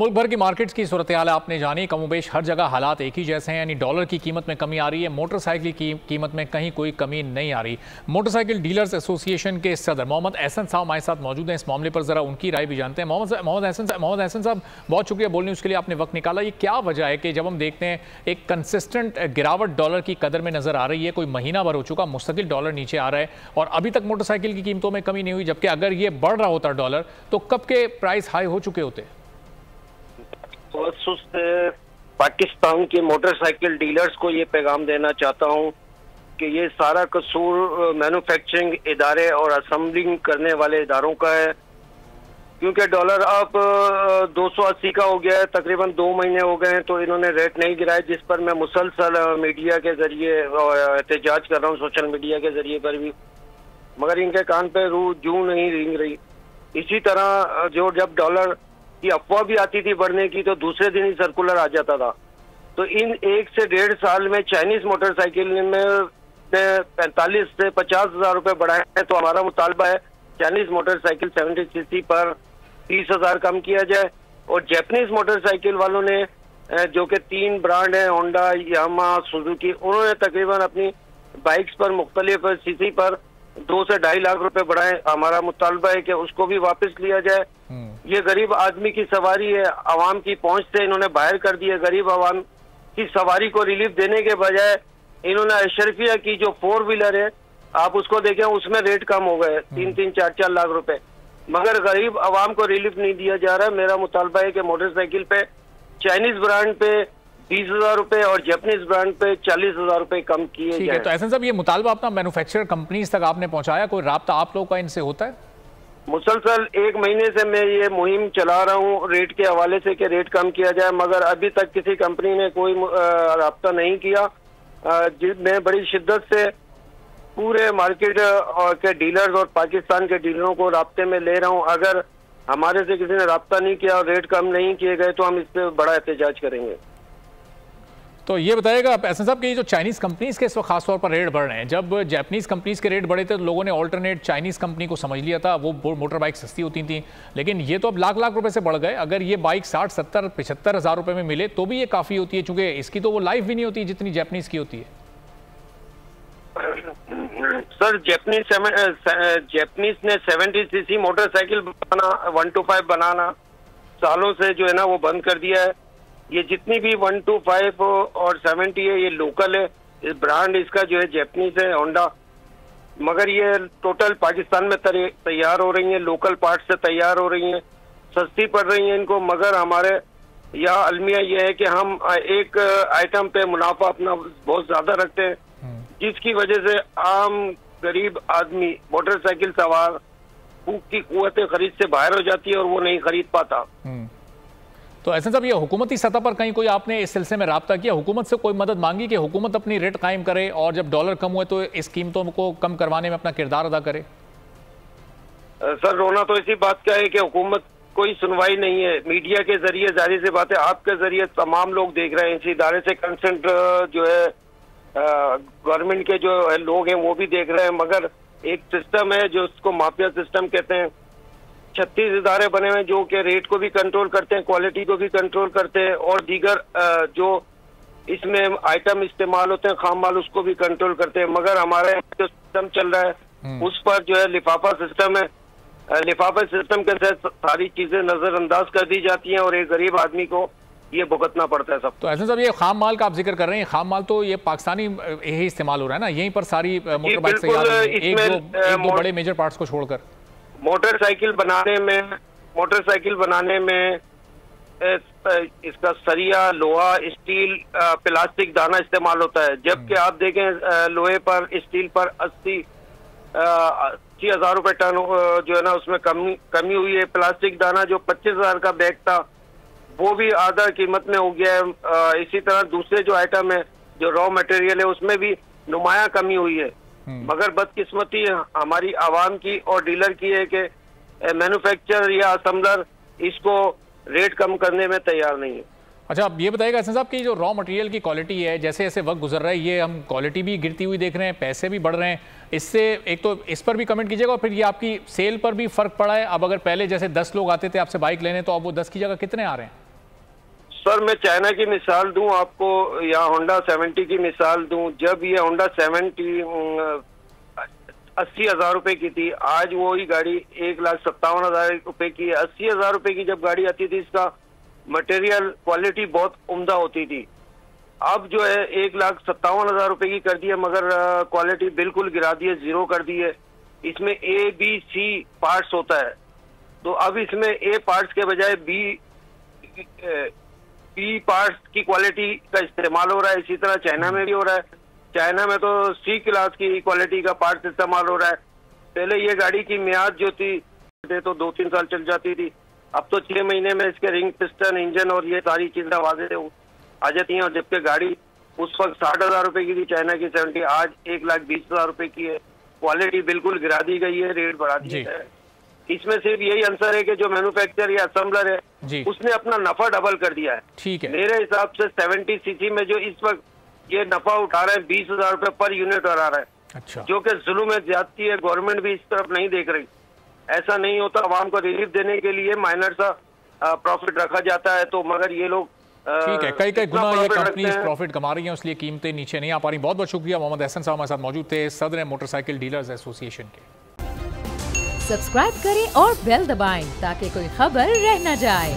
मुल्क भर की मार्केट्स की सूरत हाल आपने जानी, कमोबेश हर जगह हालात एक ही जैसे हैं, यानी डॉलर की कीमत में कमी आ रही है, मोटरसाइकिल की कीमत में कहीं कोई कमी नहीं आ रही। मोटरसाइकिल डीलर्स एसोसिएशन के सदर मोहम्मद एहसन साहब हमारे साथ मौजूद हैं। इस मामले पर ज़रा उनकी राय भी जानते हैं। मोहम्मद एहसन साहब, बहुत शुक्रिया बोलने उसके लिए, आपने वक्त निकाला। ये क्या वजह है कि जब हम देखते हैं एक कंसिस्टेंट गिरावट डॉलर की कदर में नजर आ रही है, कोई महीना भर हो चुका मुस्तकिल डॉलर नीचे आ रहा है और अभी तक मोटरसाइकिल की कीमतों में कमी नहीं हुई, जबकि अगर ये बढ़ रहा होता डॉलर तो कब के प्राइस हाई हो चुके होते। पाकिस्तान के मोटरसाइकिल डीलर्स को ये पैगाम देना चाहता हूँ कि ये सारा कसूर मैन्युफैक्चरिंग इदारे और असेंबलिंग करने वाले इदारों का है, क्योंकि डॉलर अब 280 का हो गया है, तकरीबन 2 महीने हो गए हैं तो इन्होंने रेट नहीं गिराया, जिस पर मैं मुसलसल मीडिया के जरिए एहतजाज कर रहा हूँ, सोशल मीडिया के जरिए पर भी, मगर इनके कान पे रूह जूं नहीं रेंग रही। इसी तरह जो जब डॉलर की अफवाह भी आती थी बढ़ने की तो दूसरे दिन ही सर्कुलर आ जाता था। तो इन 1 से 1.5 साल में चाइनीज मोटरसाइकिल में 45 से 50 हज़ार रुपए बढ़ाए हैं। तो हमारा मुतालबा है चाइनीज मोटरसाइकिल 70 सीसी पर 30 हज़ार कम किया जाए, और जापानीज मोटरसाइकिल वालों ने जो कि 3 ब्रांड हैं, होंडा, यामा, सुजुकी, उन्होंने तकरीबन अपनी बाइक्स पर मुख्तलिफ सीसी पर 2 से 2.5 लाख रुपए बढ़ाए। हमारा मुतालबा है कि उसको भी वापस लिया जाए। ये गरीब आदमी की सवारी है, आवाम की पहुंच से इन्होंने बाहर कर दी है। गरीब आवाम की सवारी को रिलीफ देने के बजाय इन्होंने अशरफिया की जो 4 व्हीलर है, आप उसको देखें, उसमें रेट कम हो गए 3-3, 4-4 लाख रुपए, मगर गरीब आवाम को रिलीफ नहीं दिया जा रहा है। मेरा मुतालबा है कि मोटरसाइकिल पे चाइनीज ब्रांड पे 20 हज़ार रुपए और जापानीज ब्रांड पे 40 हज़ार रुपए कम किए जाए। तो एहसन साहब, ये मुतालबा अपना मैन्युफैक्चरर कंपनीज तक आपने पहुंचाया, कोई राब्ता आप लोगों का इनसे होता है? मुसलसल 1 महीने से मैं ये मुहिम चला रहा हूँ रेट के हवाले से कि रेट कम किया जाए, मगर अभी तक किसी कंपनी ने कोई राब्ता नहीं किया। मैं बड़ी शिद्दत से पूरे मार्केट के डीलर्स और पाकिस्तान के डीलरों को राब्ते में ले रहा हूँ। अगर हमारे से किसी ने राब्ता नहीं किया और रेट कम नहीं किए गए तो हम इस पर बड़ा एहतजाज करेंगे। तो ये बताइएगा एहसन साहब कि ये जो चाइनीज़ कंपनीज़ के इस वक्त खासतौर पर रेट बढ़ रहे हैं, जब जापानीज़ कंपनीज़ के रेट बढ़े थे तो लोगों ने ऑल्टरनेट चाइनीज़ कंपनी को समझ लिया था, वो मोटर बाइक सस्ती होती थी, लेकिन ये तो अब लाख लाख रुपए से बढ़ गए। अगर ये बाइक 60, 70, 75 हज़ार रुपये में मिले तो भी ये काफ़ी होती है, चूँकि इसकी तो वो लाइफ भी नहीं होती जितनी जापानीज़ की होती है। सर, जापानीज ने 70 सीसी मोटरसाइकिल बनाना, 125 बनाना सालों से जो है ना वो बंद कर दिया है। ये जितनी भी 125 और 70 है ये लोकल है, इस ब्रांड इसका जो है जापानीज है, होंडा, मगर ये टोटल पाकिस्तान में तैयार हो रही हैं, लोकल पार्ट से तैयार हो रही हैं, सस्ती पड़ रही हैं इनको। मगर हमारे यहाँ अलमिया ये है कि हम एक आइटम पे मुनाफा अपना बहुत ज्यादा रखते हैं, जिसकी वजह से आम गरीब आदमी मोटरसाइकिल सवार भूख की कुव्वत खरीद से बाहर हो जाती है और वो नहीं खरीद पाता। तो एहसन साहब, ये हुकूमती सतह पर कहीं कोई आपने इस सिलसिले में राब्ता किया, हुकूमत से कोई मदद मांगी कि हुकूमत अपनी रेट कायम करे और जब डॉलर कम हुए तो इस कीमतों को कम करवाने में अपना किरदार अदा करे? सर, रोना तो इसी बात का है कि हुकूमत कोई सुनवाई नहीं है। मीडिया के जरिए जाहिर सी बात है, आपके जरिए तमाम लोग देख रहे हैं, इस इदारे से कंसर्न जो है गवर्नमेंट के जो है लोग हैं वो भी देख रहे हैं, मगर एक सिस्टम है जो उसको माफिया सिस्टम कहते हैं। 36 इदारे बने हुए जो कि रेट को भी कंट्रोल करते हैं, क्वालिटी को भी कंट्रोल करते हैं, और दीगर जो इसमें आइटम इस्तेमाल होते हैं खाम माल उसको भी कंट्रोल करते हैं। मगर हमारे जो सिस्टम चल रहा है उस पर जो है लिफाफा सिस्टम है, लिफाफा सिस्टम के तहत सारी चीजें नजरअंदाज कर दी जाती हैं और एक गरीब आदमी को ये भुगतना पड़ता है सब। तो ऐसा सब ये खाम माल का आप जिक्र कर रहे हैं, खाम माल तो ये पाकिस्तानी यही इस्तेमाल हो रहा है ना, यहीं पर सारी मोटर बाइक तैयार है, एक दो बड़े मेजर पार्ट्स को छोड़कर। मोटरसाइकिल बनाने में इसका सरिया, लोहा, स्टील, प्लास्टिक दाना इस्तेमाल होता है, जबकि आप देखें लोहे पर, स्टील पर 80 हज़ार रुपए टन जो है ना उसमें कमी हुई है। प्लास्टिक दाना जो 25 हज़ार का बैग था वो भी आधा कीमत में हो गया है। इसी तरह दूसरे जो आइटम है, जो रॉ मटेरियल है, उसमें भी नुमाया कमी हुई है। मगर बदकिस्मती हमारी आवाम की और डीलर की है कि मैन्युफैक्चरर या असेंबलर इसको रेट कम करने में तैयार नहीं है। अच्छा, आप ये बताइएगा एहसन साहब कि जो रॉ मटेरियल की क्वालिटी है, जैसे जैसे वक्त गुजर रहा है ये हम क्वालिटी भी गिरती हुई देख रहे हैं, पैसे भी बढ़ रहे हैं, इससे एक तो इस पर भी कमेंट कीजिएगा और फिर ये आपकी सेल पर भी फर्क पड़ा है। अब अगर पहले जैसे 10 लोग आते थे आपसे बाइक लेने, तो अब वो 10 की जगह कितने आ रहे हैं? सर मैं चाइना की मिसाल दूं आपको या होंडा 70 की मिसाल दूं। जब ये होंडा 70 80,000 रुपए की थी, आज वही गाड़ी 1,57,000 रुपए की है। 80,000 रुपए की जब गाड़ी आती थी, इसका मटेरियल क्वालिटी बहुत उम्दा होती थी। अब जो है 1,57,000 रुपए की कर दी है, मगर क्वालिटी बिल्कुल गिरा दी है, जीरो कर दी है। इसमें ABC पार्ट्स होता है, तो अब इसमें A पार्ट्स के बजाय B पार्ट्स की क्वालिटी का इस्तेमाल हो रहा है। इसी तरह चाइना में भी हो रहा है। चाइना में तो C क्लास की क्वालिटी का पार्ट्स इस्तेमाल हो रहा है। पहले ये गाड़ी की मियाद जो थी तो 2-3 साल चल जाती थी, अब तो 6 महीने में इसके रिंग, पिस्टन, इंजन और ये सारी चीजें वाजे आ जाती हैं। और जबकि गाड़ी उस वक्त 60,000 रुपए की थी चाइना की 70, आज 1,20,000 रुपए की है। क्वालिटी बिल्कुल गिरा दी गई है, रेट बढ़ा दिया है। इसमें सिर्फ यही आंसर है कि जो मैन्युफैक्चरर या असेंबलर है उसने अपना नफा डबल कर दिया है। ठीक है, मेरे हिसाब से 70 सीसी में जो इस वक्त ये नफा उठा रहा है 20,000 रुपए पर यूनिट उठा रहा है। अच्छा, जो कि जुल्म है, ज्यादती है। गवर्नमेंट भी इस तरफ नहीं देख रही। ऐसा नहीं होता, आवाम को रिलीफ देने के लिए माइनर सा प्रॉफिट रखा जाता है, तो मगर ये लोग ठीक है, कई गुना ये कंपनी प्रॉफिट कमा रही है, इसलिए कीमतें नीचे नहीं आ पा रही। बहुत बहुत शुक्रिया। मोहम्मद एहसन साहब हमारे साथ मौजूद थे, सदर मोटरसाइकिल डीलर्स एसोसिएशन के। सब्सक्राइब करें और बेल दबाएं ताकि कोई खबर रह न जाए।